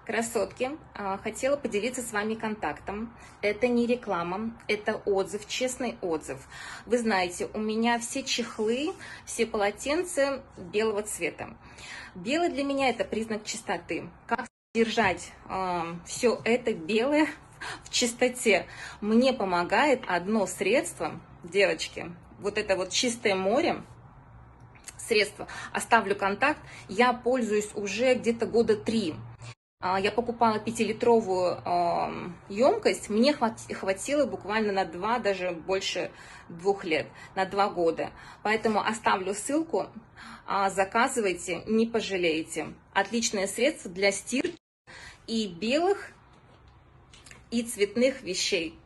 Красотки, хотела поделиться с вами контактом. Это не реклама, это отзыв, честный отзыв. Вы знаете, у меня все чехлы, все полотенца белого цвета. Белый для меня это признак чистоты. Как держать все это белое в чистоте? Мне помогает одно средство, девочки, вот это вот чистое море. Средство, оставлю контакт, я пользуюсь уже где-то года 3. Я покупала 5-литровую емкость, мне хватило буквально на 2, даже больше 2 лет, на 2 года. Поэтому оставлю ссылку, заказывайте, не пожалеете. Отличное средство для стирки и белых, и цветных вещей.